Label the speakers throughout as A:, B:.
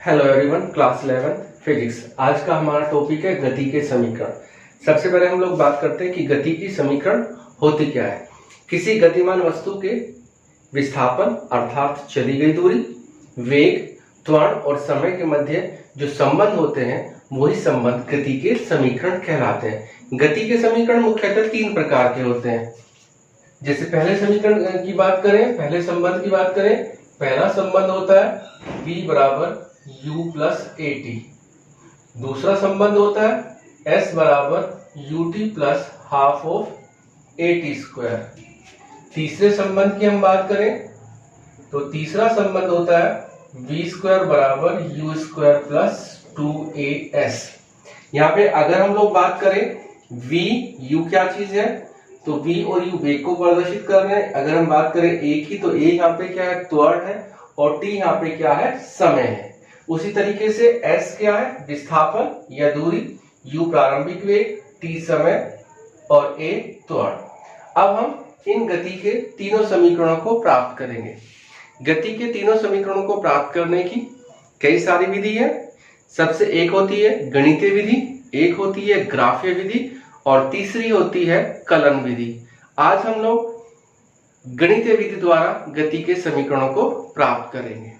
A: Hello everyone, class 11 physics. आज का हमारा टॉपिक है गति के समीकरण। सबसे पहले हम लोग बात करते हैं कि गति की समीकरण होती क्या है। किसी गतिमान वस्तु के विस्थापन अर्थात चली गई दूरी, वेग, त्वरण और समय के मध्य जो संबंध होते हैं वही संबंध गति के समीकरण कहलाते हैं। गति के समीकरण मुख्यतः तीन प्रकार के होते हैं। जैसे पहले समीकरण की बात करें, पहले संबंध की बात करें, पहला संबंध होता है v बराबर u प्लस ए टी। दूसरा संबंध होता है s बराबर U T plus half of A T square. तीसरे संबंध की हम बात करें तो तीसरा संबंध होता है v स्क्वायर बराबर यू स्क्वायर प्लस 2as। यहाँ पे अगर हम लोग बात करें v u क्या चीज है तो v और u वेग को प्रदर्शित कर रहे हैं। अगर हम बात करें a की तो a यहाँ पे क्या है, त्वरण है, और t यहाँ पे क्या है, समय है। उसी तरीके से s क्या है, विस्थापन या दूरी, u प्रारंभिक वेग, t समय और a त्वरण। अब हम इन गति के तीनों समीकरणों को प्राप्त करेंगे। गति के तीनों समीकरणों को प्राप्त करने की कई सारी विधि है। सबसे एक होती है गणितीय विधि, एक होती है ग्राफीय विधि और तीसरी होती है कलन विधि। आज हम लोग गणितीय विधि द्वारा गति के समीकरणों को प्राप्त करेंगे।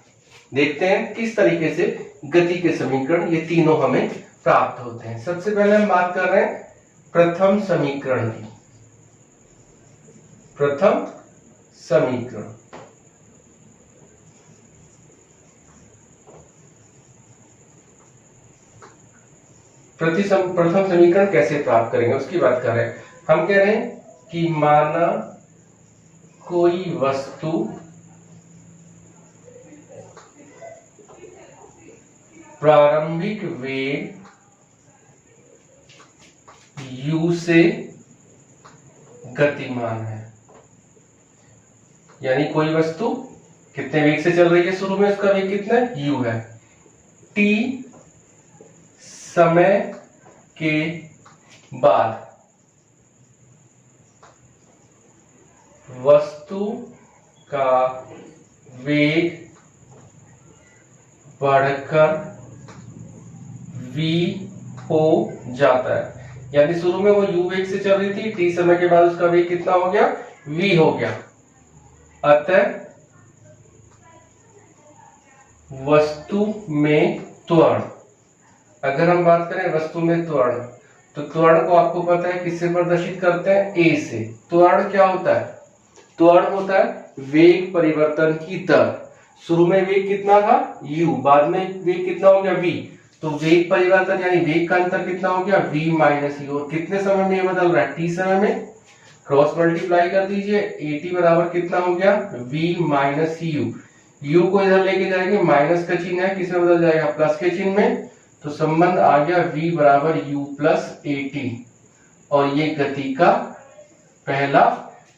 A: देखते हैं किस तरीके से गति के समीकरण ये तीनों हमें प्राप्त होते हैं। सबसे पहले हम बात कर रहे हैं प्रथम समीकरण की। प्रथम समीकरण प्रथम समीकरण कैसे प्राप्त करेंगे उसकी बात कर रहे हैं। हम कह रहे हैं कि माना कोई वस्तु प्रारंभिक वेग u से गतिमान है। यानी कोई वस्तु कितने वेग से चल रही है, शुरू में उसका वेग कितना है, u है। t समय के बाद वस्तु का वेग बढ़कर v हो जाता है। यानी शुरू में वो u वेग से चल रही थी, t समय के बाद उसका वेग कितना हो गया, v हो गया। अतः वस्तु में त्वरण, अगर हम बात करें वस्तु में त्वरण तो त्वरण को आपको पता है किससे प्रदर्शित करते हैं, a से। त्वरण क्या होता है, त्वरण होता है वेग परिवर्तन की दर। शुरू में वेग कितना था, u, बाद में वेग कितना हो गया, v। तो वेग परिवर्तन यानी वेग का अंतर कितना हो गया, v माइनस u। और कितने समय में ये बदल रहा है, t समय में। क्रॉस मल्टीप्लाई कर दीजिए, at बराबर कितना हो गया, v माइनस u। u को इधर लेके जाएंगे, माइनस का चिन्ह है, किसमें बदल जाएगा, प्लस के चिन्ह में। तो संबंध आ गया v बराबर u प्लस at। और ये गति का पहला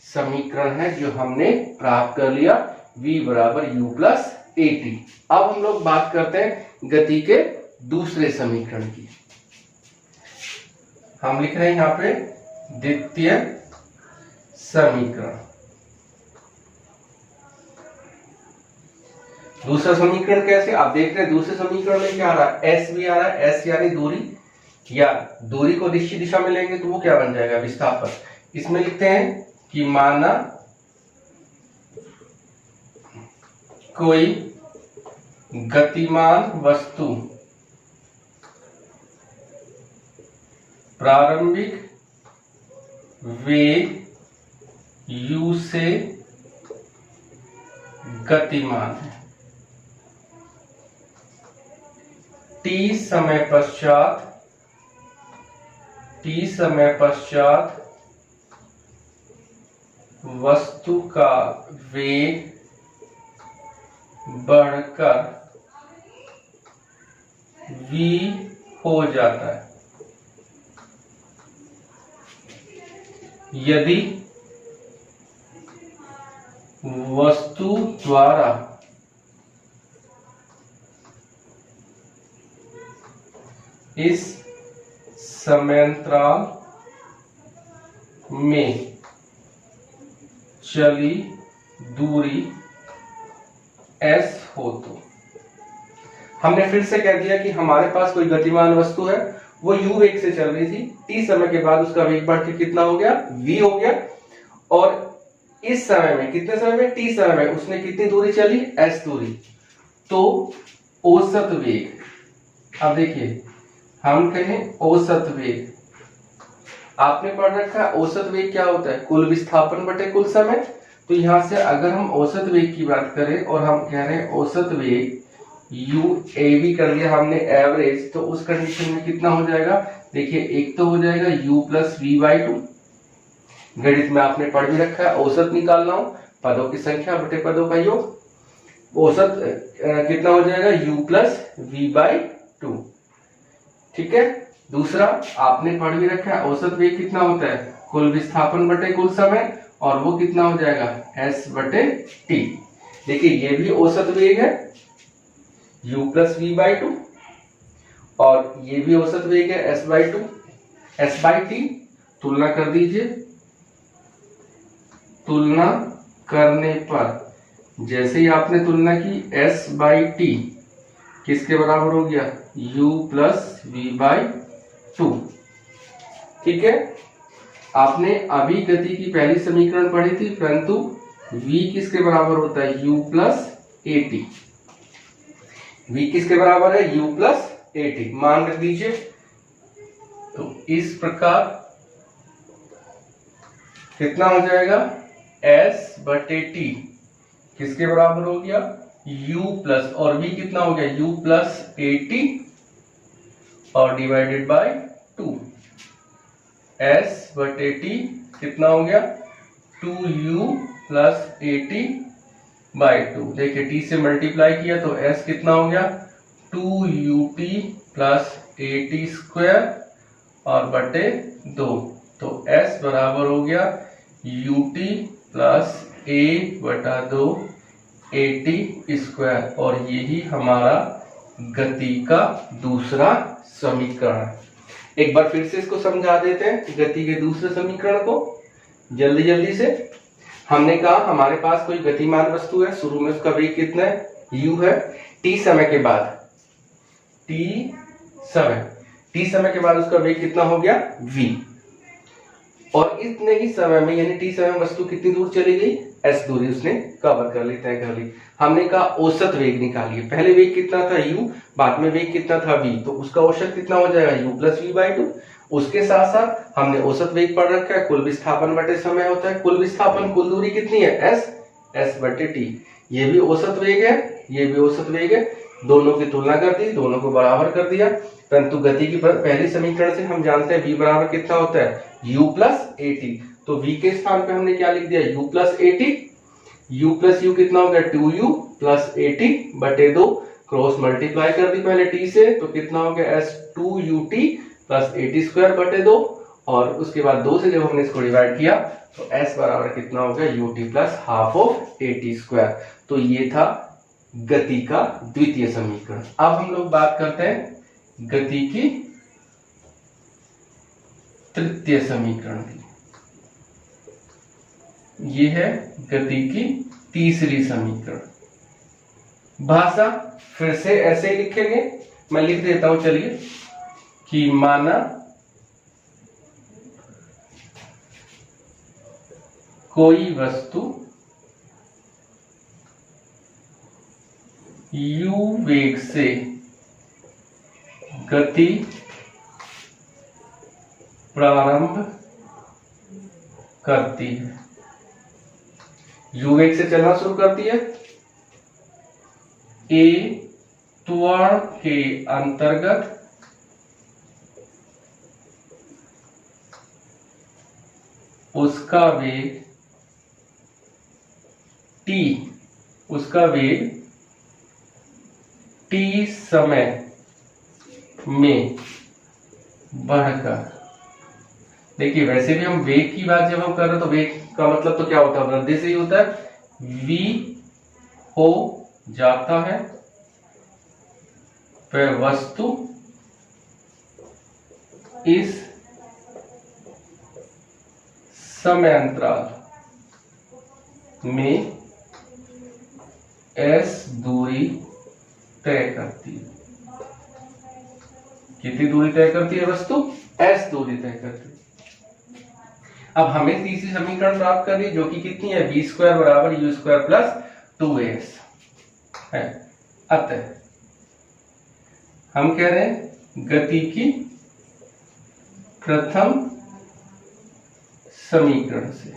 A: समीकरण है जो हमने प्राप्त कर लिया, v बराबर u प्लस at। अब हम लोग बात करते हैं गति के दूसरे समीकरण की। हम लिख रहे हैं यहाँ पे द्वितीय समीकरण। दूसरा समीकरण कैसे, आप देख रहे हैं दूसरे समीकरण में क्या आ रहा है, s भी आ रहा है। s यानी दूरी, या दूरी को निश्चित दिशा में लेंगे तो वो क्या बन जाएगा, विस्थापन। इसमें लिखते हैं कि माना कोई गतिमान वस्तु प्रारंभिक वेग u से गतिमान है। t समय पश्चात वस्तु का वेग बढ़कर v हो जाता है। यदि वस्तु द्वारा इस समयांतराल में चली दूरी s हो तो हमने फिर से कह दिया कि हमारे पास कोई गतिमान वस्तु है, वो u वेग से चल रही थी, t समय के बाद उसका वेग बढ़ के कितना हो गया, v हो गया, और इस समय में, कितने समय में, t समय में उसने कितनी दूरी चली, s दूरी। तो औसत वेग, अब देखिए हम कहें औसत वेग, आपने पढ़ रखा है औसत वेग क्या होता है, कुल विस्थापन बटे कुल समय। तो यहां से अगर हम औसत वेग की बात करें और हम कह रहे हैं औसत वेग u a v कर दिया हमने एवरेज, तो उस कंडीशन में कितना हो जाएगा, देखिए एक तो हो जाएगा u plus v by two, गणित में आपने पढ़ भी रखा है, औसत निकालना हो पदों की संख्या बटे पदों का योग, औसत कितना हो जाएगा u plus v by two. ठीक है, दूसरा आपने पढ़ भी रखा है औसत वेग कितना होता है, कुल विस्थापन बटे कुल समय, और वो कितना हो जाएगा s बटे t। देखिए ये भी औसत वेग है u plus v by two, और ये भी औसत वेग है s by two, s by t. तुलना कर दीजिए, तुलना करने पर जैसे ही आपने तुलना की s बाई टी किसके बराबर हो गया, u plus v by two. ठीक है, आपने अभी गति की पहली समीकरण पढ़ी थी, परंतु v किसके बराबर होता है, u plus a T. v किसके बराबर है, u प्लस ए टी, मान रख दीजिए। तो इस प्रकार कितना हो जाएगा, s बटे टी किसके बराबर हो गया, u प्लस, और v कितना हो गया, u प्लस ए टी, और डिवाइडेड बाय टू, s बटे टी कितना हो गया, 2u plus a T by two. देखिए t से मल्टीप्लाई किया तो s कितना हो गया, 2ut plus a T square और बटे 2। तो s बराबर हो गया ut प्लस a बटा 2 ए टी स्क्वायर, और यही हमारा गति का दूसरा समीकरण है। एक बार फिर से इसको समझा देते हैं, गति के दूसरे समीकरण को जल्दी जल्दी से। हमने कहा हमारे पास कोई गतिमान वस्तु है, शुरू में उसका वेग कितना है, u है, t समय के बाद, t समय के बाद उसका वेग कितना हो गया, v, और इतने ही समय में यानी t समय में वस्तु कितनी दूर चली गई, s दूरी उसने कवर कर ली, तय कर ली। हमने कहा औसत वेग निकालिए, पहले वेग कितना था u, बाद में वेग कितना था v, तो उसका औसत कितना हो जाएगा, u plus v by two. उसके साथ साथ हमने औसत वेग पढ़ रखा है, कुल विस्थापन बटे समय होता है, कुल विस्थापन कुल दूरी कितनी है, s बटे t। ये भी औसत वेग है, ये भी औसत वेग है, दोनों की तुलना कर दी, दोनों को बराबर कर दिया। परंतु गति की पहली समीकरण से हम जानते हैं v बराबर कितना होता है, u प्लस ए टी। तो v के स्थान पे हमने क्या लिख दिया, u plus a T, u plus u कितना हो गया, 2u प्लस ए टी बटे 2, क्रॉस मल्टीप्लाई कर दी पहले t से, तो कितना हो गया s 2ut plus a T square बटे 2, और उसके बाद 2 से जब हमने इसको डिवाइड किया तो s बराबर कितना हो गया, ut plus half of A T square. तो ये था गति का द्वितीय समीकरण। अब हम लोग बात करते हैं गति की तृतीय समीकरण की। ये है गति की तीसरी समीकरण। भाषा फिर से ऐसे ही लिखेंगे, मैं लिख देता हूं, चलिए, कि माना कोई वस्तु u वेग से गति प्रारंभ करती है, u वेग से चलना शुरू करती है, a त्वरण के अंतर्गत उसका वेग t समय में बढ़कर, देखिए वैसे भी हम वेग की बात जब हम कर रहे हैं तो वेग का मतलब तो क्या होता है, वृद्धि से ही होता है, v हो जाता है, वह वस्तु इस समय अंतराल में s दूरी तय करती है। कितनी दूरी तय करती है वस्तु? s दूरी तय करती है। अब हमें तीसरी समीकरण प्राप्त करनी जो कि कितनी है? v स्क्वायर बराबर u स्क्वायर प्लस 2as है। अतः हम कह रहे हैं गति की प्रथम समीकरण से,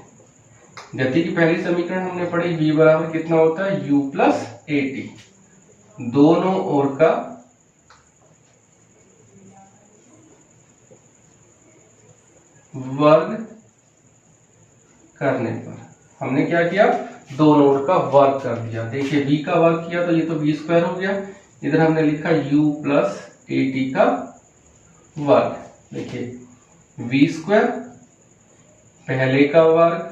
A: गति की पहली समीकरण हमने पढ़ी v बराबर कितना होता है? u प्लस at, दोनों ओर का वर्ग करने पर हमने क्या किया? दोनों ओर का वर्ग कर दिया। देखिए v का वर्ग किया तो ये तो v स्क्वायर हो गया, इधर हमने लिखा u प्लस at का वर्ग। देखिए v स्क्वायर पहले का वर्ग,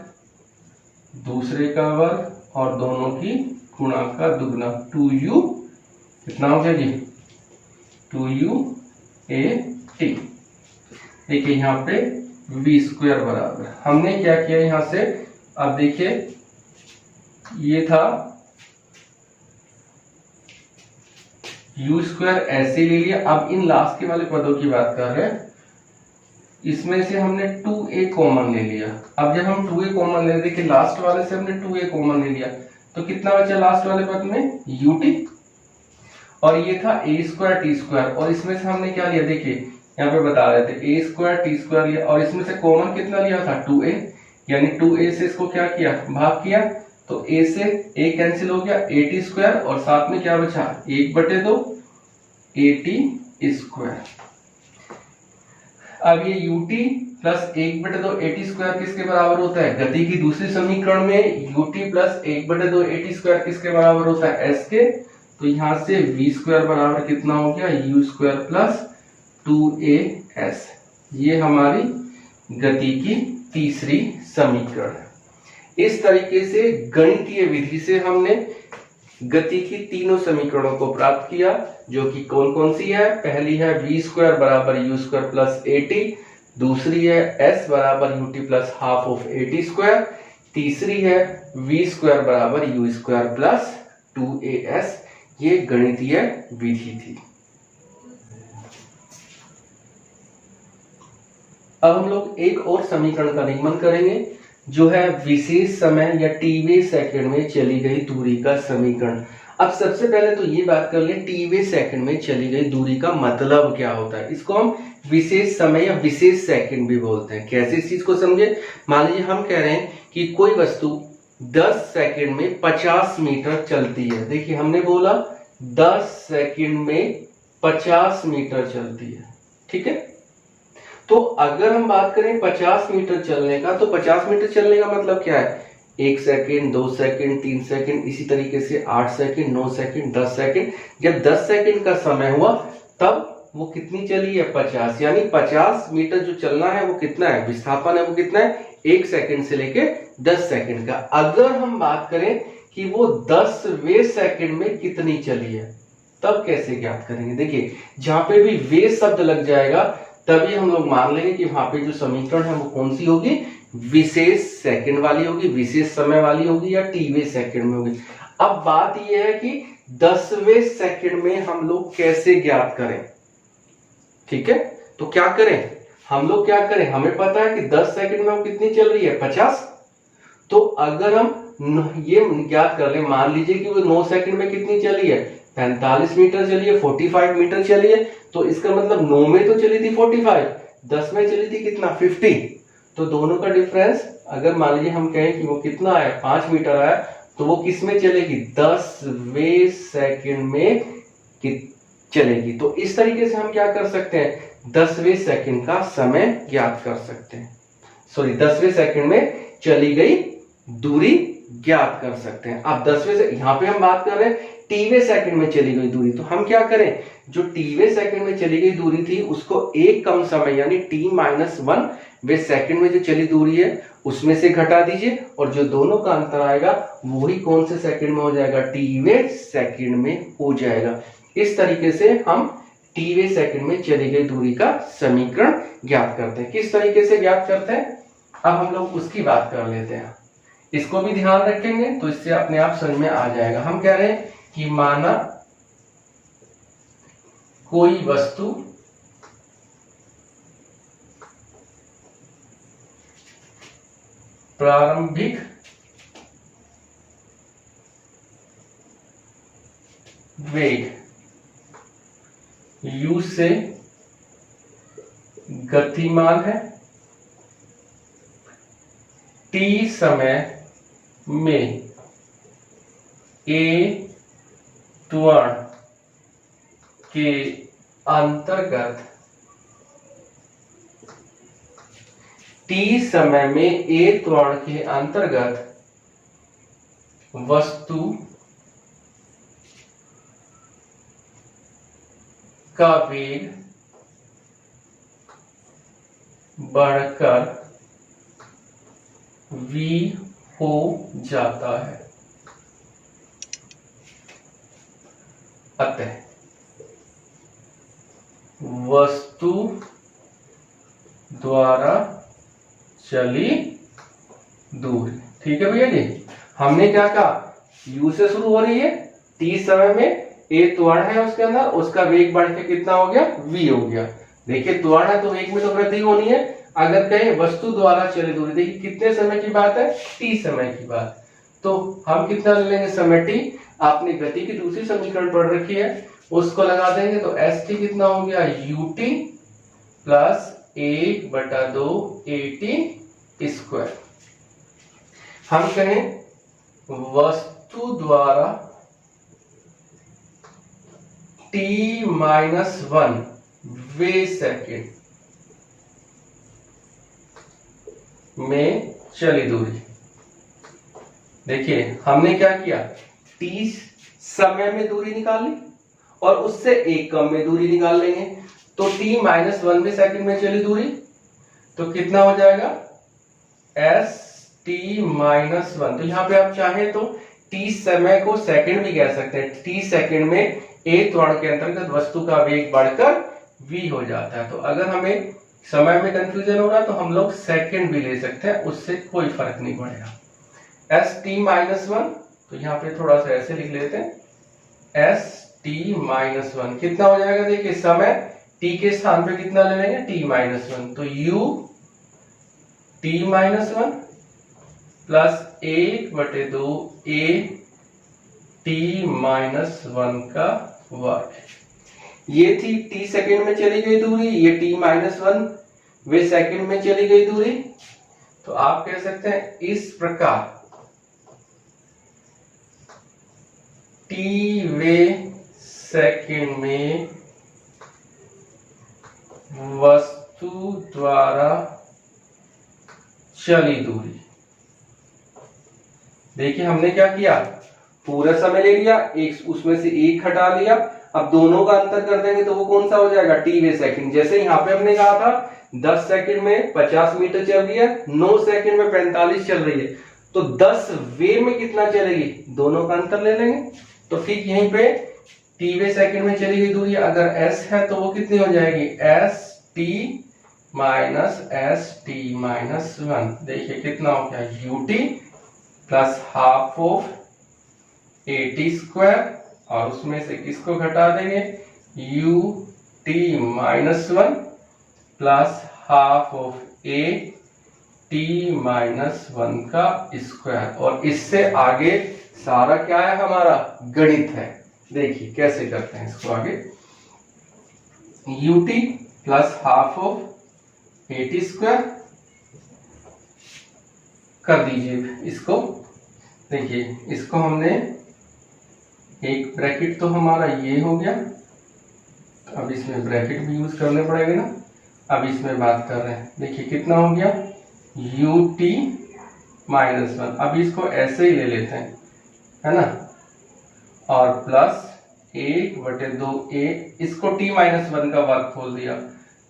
A: दूसरे का वर्ग और दोनों की गुणा का दुगना, 2u कितना हो गया जी? 2u@। देखिए यहाँ पे v स्क्वायर बराबर हमने क्या किया यहां से, अब देखिए ये था u स्क्वायर ऐसे ले लिया। अब इन लास्ट के वाले पदों की बात कर रहे हैं, इसमें से हमने 2a कॉमन ले लिया। अब जब हम 2a कॉमन ले, देखिए लास्ट वाले से हमने 2a कॉमन ले लिया तो कितना बचा लास्ट वाले पद में? ut, और ये था a स्क्वायर t स्क्वायर, और इसमें से हमने क्या लिया? देखिए यहाँ पे बता रहे थे a स्क्वायर t स्क्वायर लिया, और इसमें से कॉमन कितना लिया था? 2a, यानी 2a से इसको क्या किया? भाग किया, तो a से a कैंसिल हो गया, at स्क्वायर, और साथ में क्या बचा? 1/2 at स्क्वायर। अब ये ut प्लस 1/2 at स्क्वायर किसके बराबर होता है? गति की दूसरी समीकरण में ut प्लस 1/2 at स्क्वायर किसके बराबर होता है? s के। तो यहां से v स्क्वायर बराबर कितना हो गया? u square plus 2as। ये हमारी गति की तीसरी समीकरण है। इस तरीके से गणितीय विधि से हमने गति की तीनों समीकरणों को प्राप्त किया, जो कि कौन कौन सी है? पहली है v स्क्वायर बराबर u स्क्वायर प्लस at, दूसरी है s बराबर ut plus half of at square, तीसरी है v स्क्वायर बराबर u स्क्वायर प्लस 2as। ये गणितीय विधि थी। अब हम लोग एक और समीकरण का निगमन करेंगे जो है विशेष समय या टीवे सेकंड में चली गई दूरी का समीकरण। अब सबसे पहले तो ये बात कर ले टीवे सेकंड में चली गई दूरी का मतलब क्या होता है। इसको हम विशेष समय या विशेष सेकंड भी बोलते हैं। कैसे इस चीज को समझे? मान लीजिए हम कह रहे हैं कि कोई वस्तु 10 सेकंड में 50 मीटर चलती है। देखिए हमने बोला 10 सेकंड में 50 मीटर चलती है, ठीक है। तो अगर हम बात करें 50 मीटर चलने का, तो 50 मीटर चलने का मतलब क्या है? 1 सेकंड, 2 सेकंड, 3 सेकंड, इसी तरीके से 8 सेकंड, 9 सेकंड, 10 सेकंड। जब 10 सेकंड का समय हुआ तब वो कितनी चली है? 50। यानी 50 मीटर जो चलना है वो कितना है? विस्थापन है वो कितना है? 1 सेकंड से लेके 10 सेकंड का। अगर हम बात करें कि वो 10वें सेकंड में कितनी चली है, तब कैसे ज्ञात करेंगे? देखिए जहां पे भी वे शब्द लग जाएगा तभी हम लोग मान लेंगे कि वहां पे जो समीकरण है वो कौन सी होगी? विशेष सेकंड वाली होगी, विशेष समय वाली होगी, या टीवे सेकंड में होगी। अब बात यह है कि 10वें सेकंड में हम लोग कैसे ज्ञात करें, ठीक है। तो क्या करें हम लोग? क्या करें? हमें पता है कि 10 सेकंड में वो कितनी चल रही है? 50। तो अगर हम ये ज्ञात कर ले, मान लीजिए कि वो 9 सेकंड में कितनी चली है? 45 मीटर चली है, 45 मीटर चली है। तो इसका मतलब 9 में तो चली थी 45, 10 में चली थी कितना? 50। तो दोनों का डिफरेंस अगर मान लीजिए हम कहें कि वो कितना आया? 5 मीटर आया, तो वो किस में चलेगी? 10वें सेकंड में चलेगी। तो इस तरीके से हम क्या कर सकते हैं? 10वें सेकंड का समय ज्ञात कर सकते हैं। सॉरी, 10वें सेकंड में चली गई दूरी ज्ञात कर सकते हैं। अब 10वें से यहां पे हम बात कर रहे हैं टीवे सेकंड में चली गई दूरी। तो हम क्या करें? जो टीवे सेकंड में चली गई दूरी थी उसको एक कम समय यानी t-1 वे सेकंड में जो चली दूरी है उसमें से घटा दीजिए, और जो दोनों का अंतर आएगा वही कौन से सेकंड में हो जाएगा? टीवे सेकंड में हो जाएगा। इस तरीके से हम टीवे सेकंड में चली गई दूरी का समीकरण ज्ञात करते हैं। किस तरीके से ज्ञात करते हैं अब हम लोग उसकी बात कर लेते हैं। इसको भी ध्यान रखेंगे तो इससे अपने आप समझ में आ जाएगा। हम कह रहे हैं कि माना कोई वस्तु प्रारंभिक वेग u से गतिमान है, t समय में a त्वरण के अंतर्गत t समय में a त्वरण के अंतर्गत वस्तु का वेग बढ़कर v हो जाता है। अतः वस्तु द्वारा चली दूरी, ठीक है भैया जी। हमने क्या कहा, u से शुरू हो रही है, t समय में a त्वरण है उसके अंदर, उसका वेग बढ़ के कितना हो गया, v हो गया। देखिए त्वरण है तो वेग में तो वृद्धि होनी है। अगर कहें वस्तु द्वारा चली दूरी, देखिए कितने समय की बात है, t समय की बात, तो हम कितना ले लेंगे, समय t। आपने गति की दूसरी समीकरण पढ़ रखी है, उसको लगा देंगे तो st कितना हो गया, ut प्लस 1/2 at स्क्वायर। हम कहें वस्तु द्वारा t-1 वे सेकेंड में चली दूरी। देखिए हमने क्या किया, t समय में दूरी निकाल ली और उससे एक कम में दूरी निकाल लेंगे, तो t-1 में सेकंड में चली दूरी, तो कितना हो जाएगा s t-1। तो यहाँ पे आप चाहें तो t समय को सेकंड भी कह सकते हैं, t सेकंड में a त्वरण के अंतर्गत वस्तु का वेग बढ़कर v हो जाता है। तो अगर हमें समय में कंफ्यूजन हो रहा है तो हम लोग सेकंड भी ले सकते हैं, उससे कोई फर्क नहीं पड़ेगा। s t-1, तो यहाँ पे थोड़ा सा ऐसे लिख लेते हैं, s t-1 कितना हो जाएगा, देखिए समय t के स्थान पे कितना ले लेंगे, t-1, तो u t-1 plus 1/2 a t-1 का वर्ग। ये थी t सेकंड में चली गई दूरी, ये t-1 वे सेकंड में चली गई दूरी। तो आप कह सकते हैं इस प्रकार t वे सेकंड में वस्तु द्वारा चली दूरी। देखिए हमने क्या किया, पूरा समय ले लिया, एक उसमें से एक हटा लिया, अब दोनों का अंतर कर देंगे तो वो कौन सा हो जाएगा, टी वे सेकंड। जैसे यहाँ पे हमने कहा था 10 सेकंड में 50 मीटर चल रही है, 9 सेकंड में 45 चल रही है, तो 10 वे में कितना चलेगी, दोनों का अंतर ले लेंगे। तो ठीक यहीं पे टी वे सेकंड में चली गई दूरी अगर s है तो वो कितनी हो जाएगी, s t-1। देखिए कितना हो गया, ut plus half of at square, और उसमें से किसको घटा देंगे, ut-1 plus half of at-1 का स्क्वायर। और इससे आगे सारा क्या है, हमारा गणित है। देखिए कैसे करते हैं इसको आगे, ut plus half of at square कर दीजिए इसको। देखिए इसको हमने एक ब्रैकेट तो हमारा ये हो गया, अब इसमें ब्रैकेट भी यूज करने पड़ेगा ना। अब इसमें बात कर रहे हैं, देखिए कितना हो गया, ut-1। अब इसको ऐसे ही ले लेते हैं, है ना, और प्लस 1/2 a, इसको t-1 का वर्ग खोल दिया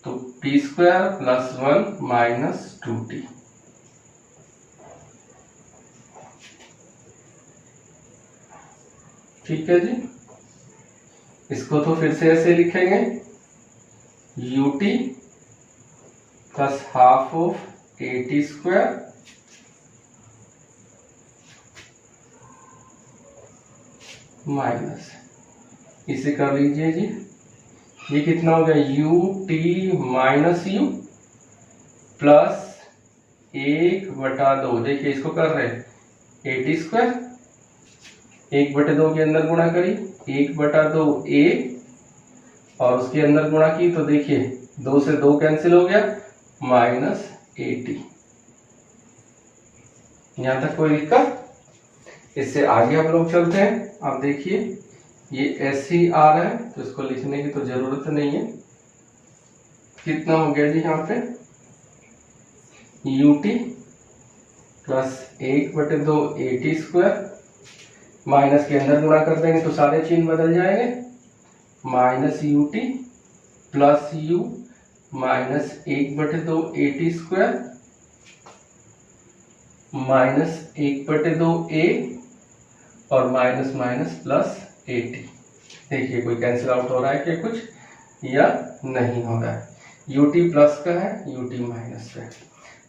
A: तो t square plus 1 minus 2t। ठीक है जी, इसको तो फिर से ऐसे लिखेंगे, ut plus half of at square minus, इसे कर लीजिए जी ये कितना हो गया U T minus you plus 1/2। देखिए इसको कर रहे हैं ए टी स्क्वायर, 1/2 के अंदर गुणा करी 1/2 ए और उसके अंदर गुणा की तो देखिए 2 से 2 कैंसिल हो गया माइनस ए टी। यहां तक कोई दिक्कत? इससे आगे हम लोग चलते हैं। आप देखिए ये ऐसे ही आ रहा है तो इसको लिखने की तो जरूरत नहीं है। कितना हो गया जी यहाँ पे U T plus 1/2 A T square, minus के अंदर गुणा कर देंगे तो सारे चिन्ह बदल जाएंगे, minus U T plus you minus 1/2 A T square minus 1/2 ए और minus minus plus a T. देखिए कोई कैंसिल आउट हो रहा है क्या कुछ या नहीं हो रहा है? यू टी प्लस का है, यू टी माइनस का है,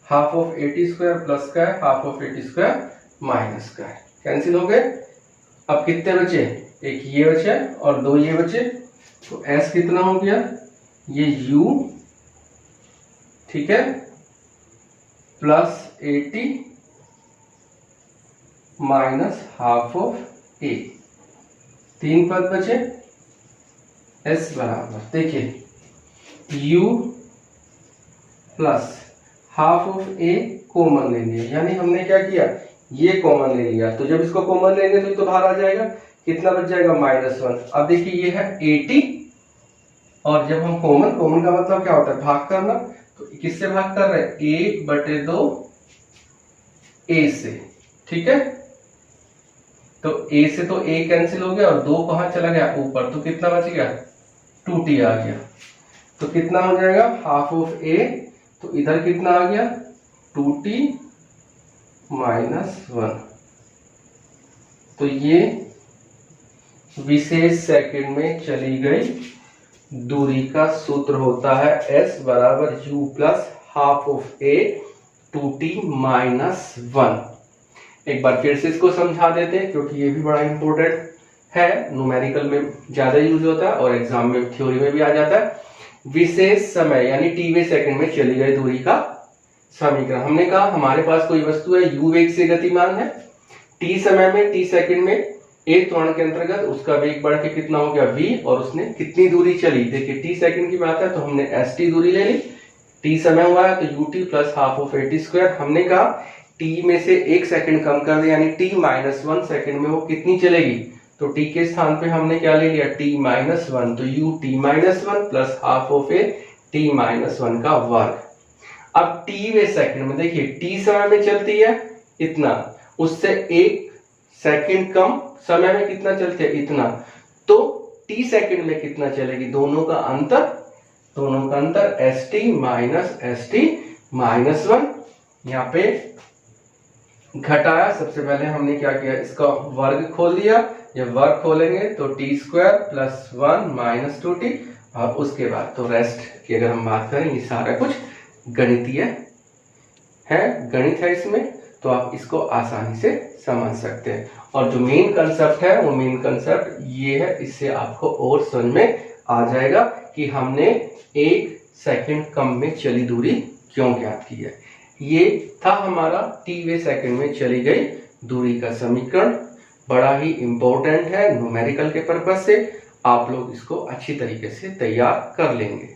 A: half of A T square plus का है, half of A T square minus का है। कैंसिल हो गए। अब कितने बचे? एक ये बचे और 2 ये बचे। तो s कितना हो गया ये u, ठीक है, plus a t minus half of a. 3 पद बचे। s बराबर देखिए u plus half of a common ले लिया, यानी हमने क्या किया ये कॉमन ले लिया। तो जब इसको कॉमन लेंगे तो ये तो बाहर आ जाएगा, कितना बच जाएगा -1। अब देखिए ये है 80 और जब हम कॉमन का मतलब क्या होता है भाग करना, तो किससे भाग कर रहे हैं 1/2 ए से, ठीक है। तो a से तो a कैंसिल हो गया और 2 कहां चला गया ऊपर, तो कितना बच गया 2t आ गया। तो कितना हो जाएगा हाफ ऑफ a, तो इधर कितना आ गया 2t -1। तो ये विशेष सेकंड में चली गई दूरी का सूत्र होता है s बराबर u plus half of a 2t -1। एक बार फिर से इसको समझा देते हैं क्योंकि ये भी बड़ा इंपॉर्टेंट है, न्यूमेरिकल में ज्यादा यूज होता है और एग्जाम में थ्योरी में भी आ जाता है। विशेष समय यानी टीवे सेकंड में चली गई दूरी का समीकरण। हमने कहा हमारे पास कोई वस्तु है u वेग से गतिमान है, t समय में t सेकंड में एक त्वरण के अंतर्गत उसका वेग बढ़ के कितना हो गया v और उसने कितनी दूरी चली। देखिए t सेकंड की बात है तो हमने st दूरी ले ली, t समय हुआ है तो ut plus half of A T square. हमने कहा t में से 1 सेकंड कम कर दे यानी t -1 सेकंड में वो कितनी चलेगी, तो t के स्थान पे हमने क्या ले लिया t -1, तो ut -1 plus half of A t -1 का वर्ग। अब t वे सेकंड में देखिए t समय में चलती है इतना, उससे 1 सेकंड कम समय में कितना चलती है इतना, तो t सेकंड में कितना चलेगी, दोनों का अंतर st माइनस st -1। यहाँ पे घटाया, सबसे पहले हमने क्या किया इसका वर्ग खोल दिया, जब वर्ग खोलेंगे तो T square plus 1 minus 2t और उसके बाद तो रेस्ट की अगर हम बात करें ये सारा कुछ गणितीय है, गणित है इसमें, तो आप इसको आसानी से समझ सकते हैं। और जो मेन कंसेप्ट है वो मेन कंसेप्ट ये है, इससे आपको और समझ में आ जाएगा कि हमने 1 सेकंड कम में चली दूरी क्यों ज्ञात की है। ये था हमारा टीवे सेकंड में चली गई दूरी का समीकरण। बड़ा ही इंपॉर्टेंट है न्यूमेरिकल के पर्पज से, आप लोग इसको अच्छी तरीके से तैयार कर लेंगे।